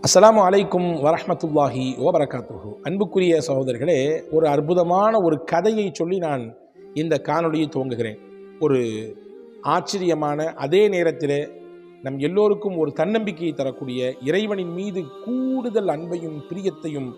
அஸ்ஸலாமு அலைக்கும் வரஹ்மத்துல்லாஹி வபரகாத்துஹு. அன்புக்குரிய சகோதரர்களே, ஒரு அற்புதமான ஒரு கதையை சொல்லி நான் இந்த காணொளியை துவங்குகிறேன். ஒரு ஆச்சரியமான, அதே நேரத்தில் நம் எல்லோருக்கும் ஒரு தன்னம்பிக்கையை தரக்கூடிய, இறைவனின் மீது கூடுதல் அன்பையும் பிரியத்தையும்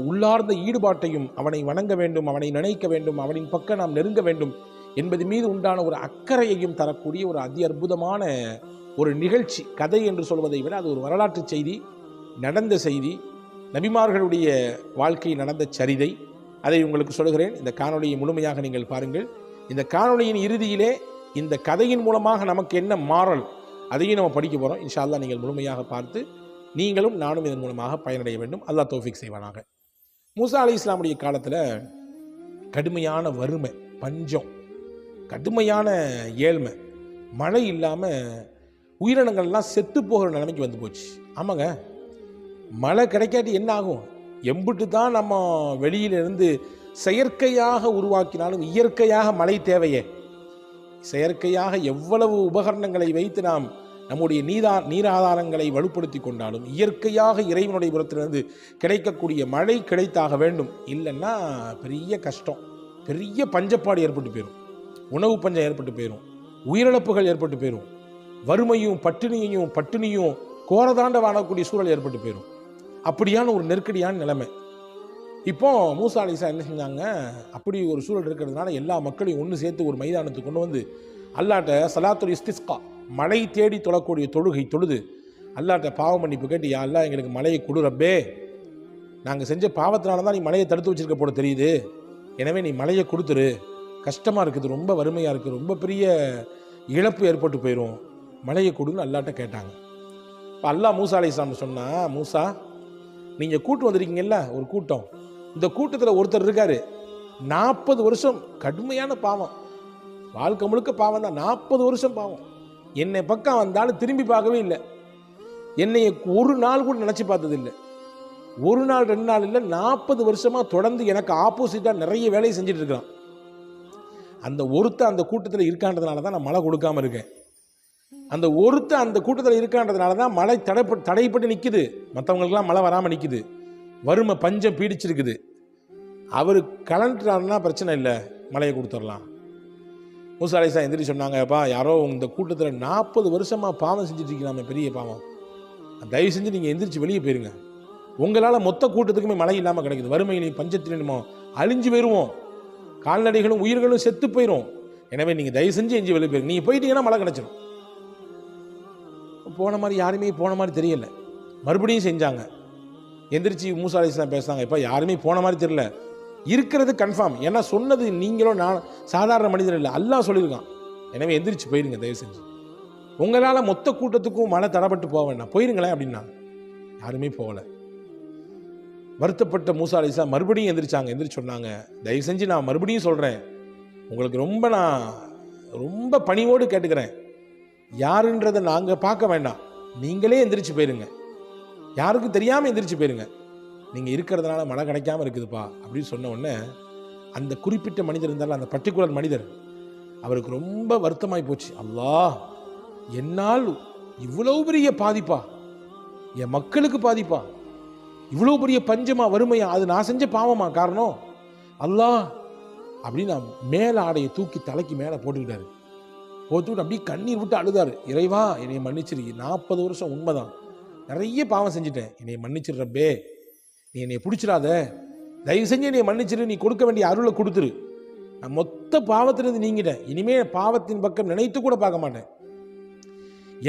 உள்ளார்ந்த ஈடுபாட்டையும், அவனை வணங்க வேண்டும், அவனை நினைக்க வேண்டும், அவனின் பக்கம் நாம் நெருங்க வேண்டும் என்பது மீது உண்டான ஒரு அக்கறையையும் தரக்கூடிய ஒரு அதி அற்புதமான ஒரு நிகழ்ச்சி. கதை என்று சொல்வதை விட அது ஒரு வரலாற்று செய்தி, நடந்த செய்தி, நபிமார்களுடைய வாழ்க்கையில் நடந்த சரிதை. அதை உங்களுக்கு சொல்கிறேன். இந்த காணொளியை முழுமையாக நீங்கள் பாருங்கள். இந்த காணொளியின் இறுதியிலே இந்த கதையின் மூலமாக நமக்கு என்ன மாறல், அதையும் நம்ம படிக்க போகிறோம். இன்ஷா அல்லாஹ் நீங்கள் முழுமையாக பார்த்து நீங்களும் நானும் இதன் மூலமாக பயனடைய வேண்டும். அல்லாஹ் தௌஃபீக் செய்வானாக. மூசா அலைஹிஸ்ஸலாமுடைய காலத்தில் கடுமையான வறுமை, பஞ்சம், கடுமையான ஏழ்மை, மழை இல்லாமல் உயிரினங்கள்லாம் செத்து போகிற நிலைமைக்கு வந்து போச்சு. ஆமாங்க, மழை கிடைக்காட்டி என்ன ஆகும்? எம்பிட்டு தான் நம்ம வெளியிலிருந்து செயற்கையாக உருவாக்கினாலும் இயற்கையாக மழை தேவையே. செயற்கையாக எவ்வளவு உபகரணங்களை வைத்து நாம் நம்முடைய நீராதாரங்களை வலுப்படுத்தி கொண்டாலும் இயற்கையாக இறைவனுடைய புறத்திலிருந்து கிடைக்கக்கூடிய மழை கிடைத்தாக வேண்டும். இல்லைன்னா பெரிய கஷ்டம், பெரிய பஞ்சப்பாடு ஏற்பட்டு போயிடும், உணவு பஞ்சம் ஏற்பட்டு போயிடும், உயிரிழப்புகள் ஏற்பட்டு போயிடும், வறுமையும் பட்டினியும் கோரதாண்ட வாழக்கூடிய சூழல் ஏற்பட்டு போயிடும். அப்படியான ஒரு நெருக்கடியான நிலைமை. இப்போ மூசா அலைஹிஸ்ஸலாம் என்ன செஞ்சாங்க? அப்படி ஒரு சூழல் இருக்கிறதுனால எல்லா மக்களையும் ஒன்று சேர்த்து ஒரு மைதானத்துக்கு கொண்டு வந்து அல்லாட்ட சலாத்துல் இஸ்திஸ்கா, மழை தேடி தொழக்கூடிய தொழுகை தொழுது அல்லாட்ட பாவ மன்னிப்பு கேட்டு, யா அல்லாஹ் எங்களுக்கு மழையை கொடு ரப்பே, நாங்கள் செஞ்ச பாவத்தினால தான் நீ மழையை தடுத்து வச்சிருக்க போல தெரியுது, எனவே நீ மழையை கொடுத்துரு, கஷ்டமாக இருக்குது, ரொம்ப வறுமையாக இருக்குது, ரொம்ப பெரிய இழப்பு ஏற்பட்டு போயிடும், மழையை கொடுன்னு அல்லாட்ட கேட்டாங்க. இப்போ அல்லாஹ் மூசா அலைஹிஸ்ஸலாம் சொன்னா, மூசா நீங்கள் கூட்டு வந்திருக்கீங்கல்ல ஒரு கூட்டம், இந்த கூட்டத்தில் ஒருத்தர் இருக்காரு, 40 வருஷம் கடுமையான பாவம், வாழ்க்கை முழுக்க பாவம் தான், 40 வருஷம் பாவம், என்னை பக்கம் வந்தாலும் திரும்பி பார்க்கவே இல்லை, என்னை ஒரு நாள் கூட நினச்சி பார்த்தது இல்லை, ஒரு நாள் 2 நாள் இல்லை, 40 வருஷமாக தொடர்ந்து எனக்கு ஆப்போசிட்டாக நிறைய வேலையை செஞ்சுட்டு இருக்கிறான். அந்த ஒருத்த அந்த கூட்டத்தில் இருக்கான்றதுனால தான் நான் மழை கொடுக்காம இருக்கேன். அந்த ஒருத்த அந்த கூட்டத்தில் இருக்கான்றதுனால தான் மழை தடைப்பட்டு நிற்குது, மற்றவங்களுக்கெல்லாம் மழை வராமல் நிற்குது, வறுமை பஞ்சம் பீடிச்சிருக்குது. அவர் கலண்டுறாருன்னா பிரச்சனை இல்லை, மழையை கொடுத்துடலாம். மூசா அலைஹிஸ்ஸலாம் எந்திரிச்சு சொன்னாங்கப்பா, யாரோ இந்த கூட்டத்தில் 40 வருஷமாக பாவம் செஞ்சுட்டு இருக்கிறாங்க, பெரிய பாவம், தயவு செஞ்சு நீங்கள் எந்திரிச்சு வெளியே போயிருங்க, உங்களால் மொத்த கூட்டத்துக்குமே மழை இல்லாமல் கிடைக்குது, வறுமையிலையும் பஞ்சத்திலும் அழிஞ்சு போயிடுவோம், கால்நடைகளும் உயிர்களும் செத்து போயிடும், எனவே நீங்கள் தயவு செஞ்சு எஞ்சி வெளியே போயிருங்க, நீங்கள் போயிட்டீங்கன்னா மழை கிடைச்சிடும். போன மாதிரி யாருமே போன மாதிரி தெரியல. மறுபடியும் செஞ்சாங்க. எந்திரிச்சு மூசா அலைஹிஸ்ஸலாம் பேசுனாங்க, இப்போ யாருமே போன மாதிரி தெரியல, இருக்கிறது கன்ஃபார்ம், ஏன்னா சொன்னது நீங்களும் நான் சாதாரண மனிதர் இல்லை, அல்லாஹ் சொல்லியிருக்கான், எனவே எந்திரிச்சு போயிருங்க தயவு செஞ்சு, உங்களால் மொத்த கூட்டத்துக்கும் மழை தடப்பட்டு போக வேண்டாம், போயிருங்களேன் அப்படின்னா. யாருமே போகலை. வருத்தப்பட்ட மூசா அலைஹிஸ்ஸலாம் மறுபடியும் எந்திரிச்சாங்க. எந்திரிச்சு சொன்னாங்க, தயவு செஞ்சு நான் மறுபடியும் சொல்கிறேன், உங்களுக்கு நான் ரொம்ப பணிவோடு கேட்டுக்கிறேன், யாருன்றதை நாங்கள் பார்க்க வேண்டாம், நீங்களே எந்திரிச்சு போயிருங்க, யாருக்கும் தெரியாமல் எந்திரிச்சு போயிருங்க, நீங்கள் இருக்கிறதுனால மழை கிடைக்காம இருக்குதுப்பா அப்படின்னு சொன்ன உடனே அந்த குறிப்பிட்ட மனிதர் இருந்தாலும், அந்த பர்டிகுலர் மனிதர், அவருக்கு ரொம்ப வருத்தமாகி போச்சு. அல்லாஹ், என்னால் இவ்வளவு பெரிய பாதிப்பா, என் மக்களுக்கு பாதிப்பா, இவ்வளோ பெரிய பஞ்சமா வறுமையா, அது நான் செஞ்ச பாவமா காரணம் அல்லாஹ் அப்படின்னு மேலே ஆடையை தூக்கி தலைக்கு மேலே போட்டுக்கிட்டாரு. போட்டுவிட்டு அப்படியே கண்ணீர் விட்டு அழுதாரு, இறைவா என்னை மன்னிச்சிரு, 40 வருஷம் உண்மைதான், நிறைய பாவம் செஞ்சுட்டேன், என்னை மன்னிச்சிரு ரப்பே, நீ என்னை பிடிச்சிடாத, தயவு செஞ்சு என்னை மன்னிச்சிரு, நீ கொடுக்க வேண்டிய அருளை கொடுத்துரு, நான் மொத்த பாவத்திலிருந்து நீங்கிட்டேன், இனிமேல் பாவத்தின் பக்கம் நினைத்து கூட பார்க்க மாட்டேன்,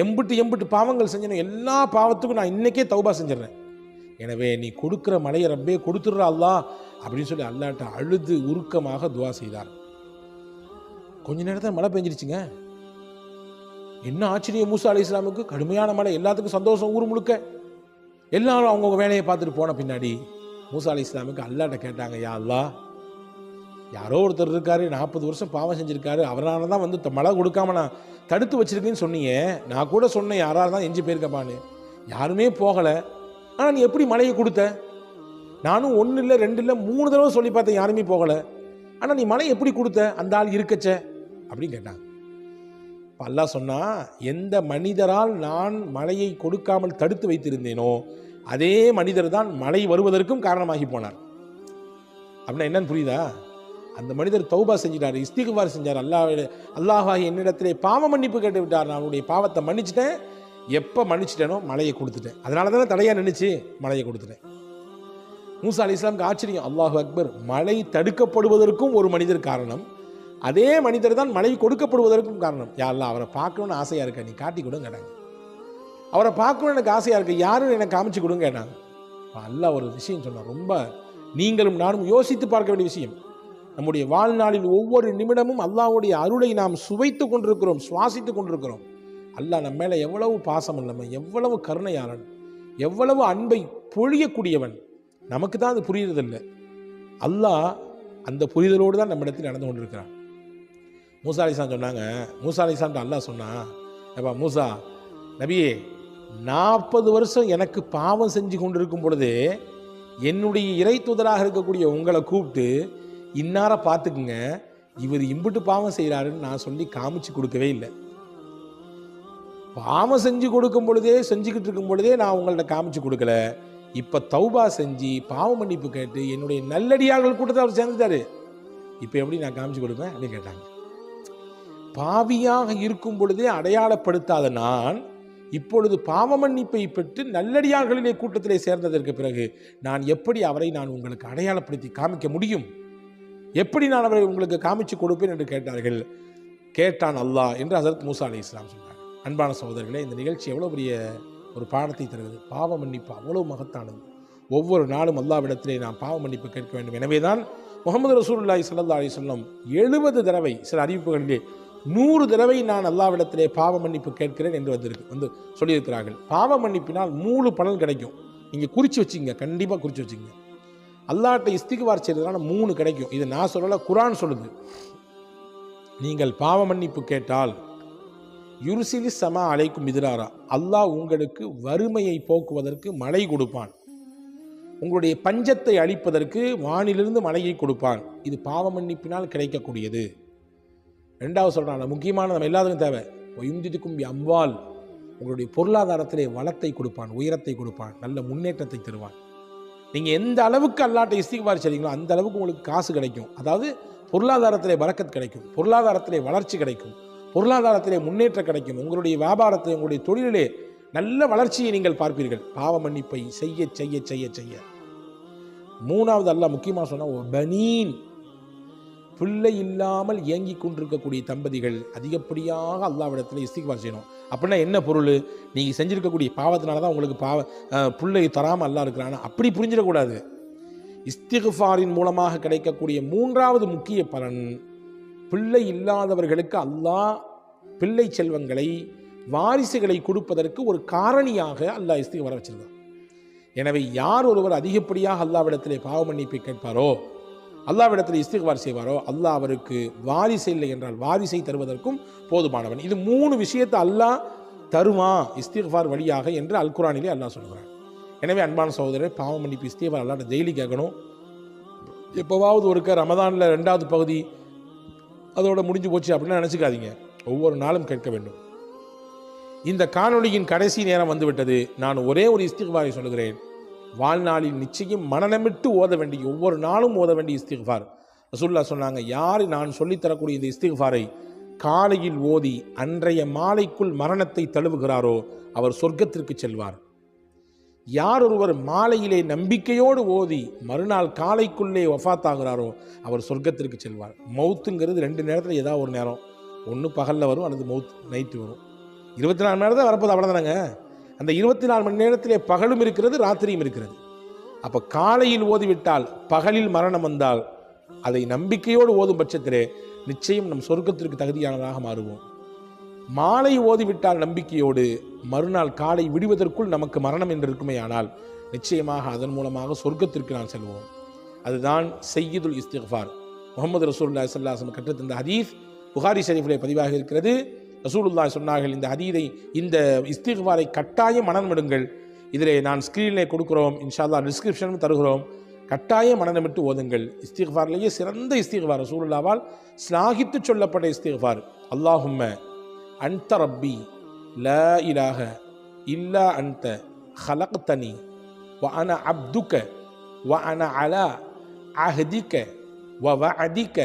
எம்பிட்டு பாவங்கள் செஞ்சேன், எல்லா பாவத்துக்கும் நான் இன்னைக்கே தௌபா செஞ்சிடறேன், எனவே நீ கொடுக்குற மலையை ரப்பே கொடுத்துடுற அல்லாஹ் அப்படின்னு சொல்லி அல்லாஹ்ட்ட அழுது உருக்கமாக துவா செய்தார். கொஞ்ச நேரத்தில் மழை பெஞ்சிருச்சுங்க. என்ன ஆச்சரியம், மூசா அலைஹிஸ்ஸலாமுக்கு கடுமையான மழை, எல்லாத்துக்கும் சந்தோஷம், ஊர் முழுக்க எல்லாரும் அவங்கவுங்க வேலையை பார்த்துட்டு போன பின்னாடி மூசா அலைஹிஸ்ஸலாமுக்கு அல்லாஹ்ட்ட கேட்டாங்க, யா அல்லாஹ், யாரோ ஒருத்தர் இருக்காரு, 40 வருஷம் பாவம் செஞ்சுருக்காரு, அவரால் தான் வந்து மழை கொடுக்காம நான் தடுத்து வச்சிருக்கேன்னு சொன்னீங்க, நான் கூட சொன்னேன் யாரால் தான் எஞ்சி போயிருக்கப்பான்னு, யாருமே போகலை, ஆனால் நீ எப்படி மழையை கொடுத்த? நானும் 1 இல்லை 2 இல்லை 3 தடவை சொல்லி பார்த்தேன், யாருமே போகலை, ஆனால் நீ மழை எப்படி கொடுத்த? அந்த ஆள் இருக்கச்ச அப்படின்னு கேட்டாங்க. அல்லாஹ் சொன்னா, எந்த மனிதரால் நான் மழையை கொடுக்காமல் தடுத்து வைத்திருந்தேனோ அதே மனிதர் தான் மழை வருவதற்கும் காரணமாகி போனார். அப்படின்னா என்னன்னு புரியுதா? அந்த மனிதர் தௌபா செஞ்சிட்டார், இஸ்திக்பார் செஞ்சார், அல்லாஹ் என்னிடத்திலே பாவ மன்னிப்பு கேட்டு விட்டார், நான் அவனுடைய பாவத்தை மன்னிச்சிட்டேன், எப்போ மன்னிச்சிட்டேனோ மழையை கொடுத்துட்டேன், அதனால தானே தடையாக நின்றுச்சு, மழையை கொடுத்துட்டேன். மூசா அலைஹிஸ்ஸலாமுக்கு ஆச்சரியம், அல்லாஹு அக்பர், மழை தடுக்கப்படுவதற்கும் ஒரு மனிதர் காரணம், அதே மனிதர் தான் மழை கொடுக்கப்படுவதற்கும் காரணம். யா அல்லாஹ், அவரை பார்க்கணுன்னு ஆசையாக இருக்க, நீ காட்டி கொடுங்க கேட்டாங்க. அவரை பார்க்கணுன்னு எனக்கு ஆசையாக இருக்கு, யாரும் எனக்கு காமிச்சு கொடுங்க கேட்டாங்க. அல்லாஹ் ஒரு விஷயம் சொன்னார், ரொம்ப நீங்களும் நானும் யோசித்து பார்க்க வேண்டிய விஷயம். நம்முடைய வாழ்நாளில் ஒவ்வொரு நிமிடமும் அல்லாஹ்வுடைய அருளை நாம் சுவைத்து கொண்டிருக்கிறோம், சுவாசித்து கொண்டிருக்கிறோம். அல்லாஹ் நம்ம மேலே எவ்வளவு பாசம் உள்ளவன், எவ்வளவு கருணையாளன், எவ்வளவு அன்பை பொழியக்கூடியவன், நமக்கு தான் அது புரியுறதில்லை. அல்லாஹ் அந்த புரிதலோடு தான் நம்ம இடத்தில் நடந்து கொண்டிருக்கிறான். மூசா அலைஹிஸ்ஸலாம் சொன்னாங்க, மூசா அலைஹிஸ்ஸலாம் அல்லாஹ் சொன்னா, ஏப்பா மூசா நபியே, 40 வருஷம் எனக்கு பாவம் செஞ்சு கொண்டிருக்கும் பொழுதே என்னுடைய இறை தூதராக இருக்கக்கூடிய உங்களை கூப்பிட்டு இன்னார பார்த்துக்குங்க, இவர் இம்புட்டு பாவம் செய்கிறாருன்னு நான் சொல்லி காமிச்சு கொடுக்கவே இல்லை. பாவம் செஞ்சு கொடுக்கும் பொழுதே, செஞ்சுக்கிட்டு இருக்கும் பொழுதே நான் உங்கள்ட்ட காமிச்சு கொடுக்கல. இப்போ தௌபா செஞ்சு பாவ மன்னிப்பு கேட்டு என்னுடைய நல்லடியார்கள் கூட்டத்தை அவர் சேர்ந்துட்டாரு, இப்போ எப்படி நான் காமிச்சு கொடுப்பேன் அப்படின்னு கேட்டாங்க. பாவியாக இருக்கும் பொழுதே அடையாளப்படுத்தாத நான் இப்பொழுது பாவ மன்னிப்பை பெற்று நல்லடியார்களிலே கூட்டத்திலே சேர்ந்ததற்கு பிறகு நான் எப்படி அவரை நான் உங்களுக்கு அடையாளப்படுத்தி காமிக்க முடியும், எப்படி நான் அவரை உங்களுக்கு காமிச்சு கொடுப்பேன் என்று கேட்டார்கள். கேட்டான் அல்லாஹ் என்று ஹஸரத் மூசா அலைஹிஸ்ஸலாம் சொன்னார். அன்பான சகோதரர்களே, இந்த நிகழ்ச்சி எவ்வளோ பெரிய ஒரு பாடத்தை தருகிறது. பாவ மன்னிப்பு அவ்வளோ மகத்தானது. ஒவ்வொரு நாளும் அல்லாஹ்விடத்திலே நாம் பாவ மன்னிப்பு கேட்க வேண்டும். எனவே தான் முஹம்மது ரசூலுல்லாஹி ஸல்லல்லாஹு அலைஹி வஸல்லம் 70 தடவை, சில அறிவிப்புகளிலே 100 தடவை நான் அல்லாஹ்விடத்திலே பாவ மன்னிப்பு கேட்கிறேன் என்று வந்து சொல்லியிருக்கிறார்கள். பாவ மன்னிப்பினால் 3 பலன் கிடைக்கும். நீங்கள் குறித்து வச்சுங்க, கண்டிப்பாக குறித்து வச்சுங்க. அல்லாஹ்ட்ட இஸ்திக்பார் செய்கிறதுனால 3 கிடைக்கும். இது நான் சொல்லலை, குர்ஆன் சொல்லுது. நீங்கள் பாவ மன்னிப்பு கேட்டால் யுர்சிலி ஸமா அலைக்கும் மித்ராரா, அல்லாஹ் உங்களுக்கு வறுமையை போக்குவதற்கு மழை கொடுப்பான், உங்களுடைய பஞ்சத்தை அழிப்பதற்கு வானிலிருந்து மழையை கொடுப்பான். இது பாவ மன்னிப்பினால் கிடைக்கக்கூடியது. 2வது சொல்கிறாங்க, முக்கியமான நம்ம எல்லாத்துக்கும் தேவை, ஒயும்திதுக்கும் அம்வால், உங்களுடைய பொருளாதாரத்திலே வளத்தை கொடுப்பான், உயரத்தை கொடுப்பான், நல்ல முன்னேற்றத்தை தருவான். நீங்கள் எந்த அளவுக்கு அல்லாஹ்ட்ட இஸ்திக்பார் செய்றீங்களோ அந்த அளவுக்கு உங்களுக்கு காசு கிடைக்கும். அதாவது பொருளாதாரத்திலே பரக்கத் கிடைக்கும், பொருளாதாரத்திலே வளர்ச்சி கிடைக்கும், பொருளாதாரத்திலே முன்னேற்றம் கிடைக்கும், உங்களுடைய வியாபாரத்தை, உங்களுடைய தொழிலிலே நல்ல வளர்ச்சியை நீங்கள் பார்ப்பீர்கள். பாவ மன்னிப்பை செய்ய செய்ய செய்ய செய்ய. 3வது அல்லாஹ் முக்கியமாக சொன்னால், பனீன், பிள்ளை இல்லாமல் இயங்கி கொண்டிருக்கக்கூடிய தம்பதிகள் அதிகப்படியாக அல்லாஹ்விடத்தில் இஸ்திக்பார் செய்யணும். அப்படின்னா என்ன பொருள்? நீங்கள் செஞ்சுருக்கக்கூடிய பாவத்தினால தான் உங்களுக்கு பிள்ளை தராமல் அல்லாஹ் இருக்கிறானா, அப்படி புரிஞ்சிடக்கூடாது. இஸ்திக்பாரின் மூலமாக கிடைக்கக்கூடிய 3வது முக்கிய பலன், பிள்ளை இல்லாதவர்களுக்கு அல்லாஹ் பிள்ளை செல்வங்களை, வாரிசுகளை கொடுப்பதற்கு ஒரு காரணியாக அல்லாஹ் இஸ்திக்பாரை வச்சிருக்கான். எனவே யார் ஒருவர் அதிகப்படியாக அல்லாஹ்விடத்திலே பாவ மன்னிப்பை கேட்பாரோ, அல்லாஹ்விடத்தில் இஸ்திக்பார் செய்வாரோ, அல்லாஹ் அவருக்கு வாரிசு இல்லை என்றால் வாரிசை தருவதற்கும் போதுமானவன். இது 3 விஷயத்தை அல்லாஹ் தருவான் இஸ்திக்பார் வழியாக என்று அல் குர்ஆனிலே அல்லாஹ் சொல்கிறான். எனவே அன்பான சகோதரர், பாவ மன்னிப்பு இஸ்திக்பார் அல்லாஹ்ட்ட டெய்லி கேட்கணும். எப்போவாவது ஒருக்க ரமதானில் 2வது பகுதி அதோட முடிஞ்சு போச்சு அப்படின்னு நினச்சிக்காதீங்க, ஒவ்வொரு நாளும் கேட்க வேண்டும். இந்த காணொளியின் கடைசி நேரம் வந்துவிட்டது. நான் ஒரே ஒரு இஸ்திக்பாரை சொல்கிறேன். வாழ்நாளில் நிச்சயம் மனநமிட்டு ஓத வேண்டிய, ஒவ்வொரு நாளும் ஓத வேண்டிய இஸ்திக்பார். ரசூலுல்லாஹ் சொன்னாங்க, யார் நான் சொல்லித்தரக்கூடிய இந்த இஸ்திக்பாரை காலையில் ஓதி அன்றைய மாலைக்குள் மரணத்தை தழுவுகிறாரோ அவர் சொர்க்கத்திற்கு செல்வார். யார் ஒருவர் மாலையிலே நம்பிக்கையோடு ஓதி மறுநாள் காலைக்குள்ளே வஃபாத்தாகிறாரோ அவர் சொர்க்கத்திற்கு செல்வார். மௌத்துங்கிறது 2 நேரத்தில் ஏதாவது ஒரு நேரம், ஒன்று பகலில் வரும் அல்லது மௌத் நைட்டு வரும். 24 மணி நேரம் தான் வரப்போது, அவ்வளோதானங்க. அந்த 24 மணி நேரத்திலே பகலும் இருக்கிறது, ராத்திரியும் இருக்கிறது. அப்போ காலையில் ஓதிவிட்டால், பகலில் மரணம் வந்தால், அதை நம்பிக்கையோடு ஓதும் பட்சத்திலே நிச்சயம் நம் சொர்க்கத்திற்கு தகுதியானதாக மாறுவோம். மாலை ஓதிவிட்டால் நம்பிக்கையோடு, மறுநாள் காலை விடுவதற்குள் நமக்கு மரணம் என்று இருக்குமே ஆனால் நிச்சயமாக அதன் மூலமாக சொர்க்கத்திற்கு நான் செல்வோம். அதுதான் சய்யிதுல் இஸ்திக்பார். முஹம்மது ரசூலுல்லாஹி ஸல்லல்லாஹு அலைஹி வஸல்லம் கற்றுத்தந்த ஹதீஸ் புகாரி ஷரீஃபிலே பதிவாக இருக்கிறது. ரசூலுல்லாஹி சொன்னார்கள், இந்த ஹதீதை, இந்த இஸ்திக்பாரை கட்டாயம் மனனமிடுங்கள். இதிலே நான் ஸ்க்ரீனிலே கொடுக்குறோம், இன்ஷா அல்லாஹ் டிஸ்கிரிப்ஷனும் தருகிறோம். கட்டாயம் மனனமிட்டு ஓதுங்கள். இஸ்திக்பார்லேயே சிறந்த இஸ்திக்பார், ரசூலுல்லாஹ்வால் ஸ்லாகித்து சொல்லப்பட்ட இஸ்திக்பார், அல்லாஹும்ம அன்த ரப்பி லா இலாஹ இல்லா அன்த ஹலக்தனி وأنا عبدك وأنا على عهدك ووعدك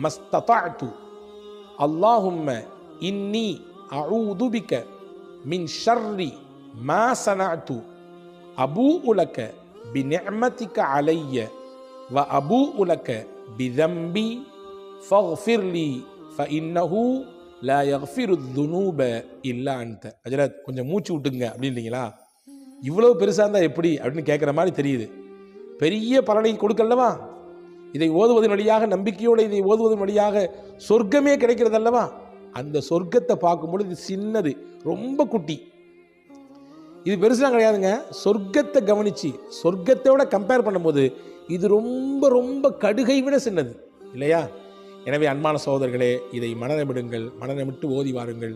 ما استطعت اللهم إني أعوذ بك من شر ما صنعت أبوء لك بنعمتك علي وأبوء لك بذنبي فاغفر لي فإنه لا يغفر الذنوب إلا أنت. ஹஜ்ரத் கொஞ்சம் மூச்சு விட்டுங்க அப்படின்றீங்களா? இவ்வளவு பெருசாக இருந்தால் எப்படி அப்படின்னு கேட்குற மாதிரி தெரியுது. பெரிய பலனை கொடுக்கல்லவா? இதை ஓதுவதன் வழியாக, நம்பிக்கையோடு இதை ஓதுவதன் வழியாக சொர்க்கமே கிடைக்கிறது அல்லவா? அந்த சொர்க்கத்தை பார்க்கும்போது இது சின்னது, ரொம்ப குட்டி. இது பெருசுலாம் கிடையாதுங்க. சொர்க்கத்தை கவனித்து சொர்க்கத்தோட கம்பேர் பண்ணும்போது இது ரொம்ப ரொம்ப கடுகை விட சின்னது இல்லையா? எனவே அன்பான சகோதரர்களே, இதை மனநமிடுங்கள், மனநமிட்டு ஓதி வாருங்கள்.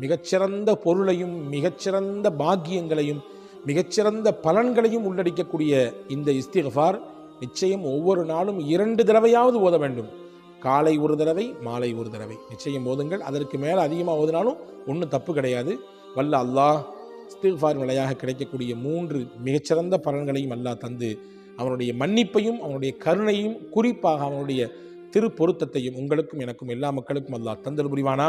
மிகச்சிறந்த பொருளையும் மிகச்சிறந்த பாக்கியங்களையும் மிகச்சிறந்த பலன்களையும் உள்ளடக்கக்கூடிய இந்த இஸ்திக்ஃபார் நிச்சயம் ஒவ்வொரு நாளும் 2 தடவையாவது ஓத வேண்டும். காலை ஒரு தடவை, மாலை ஒரு தடவை நிச்சயம் ஓதுங்கள். அதற்கு மேலே அதிகமாக ஓதினாலும் ஒன்றும் தப்பு கிடையாது. வல்ல அல்லாஹ் இஸ்திக்ஃபார் வழியாக கிடைக்கக்கூடிய 3 மிகச்சிறந்த பலன்களையும் அல்லாஹ் தந்து அவனுடைய மன்னிப்பையும் அவனுடைய கருணையும் குறிப்பாக அவனுடைய திரு பொருத்தத்தையும் உங்களுக்கும் எனக்கும் எல்லா மக்களுக்கும் அல்லாஹ் தந்தல் புரிவானா.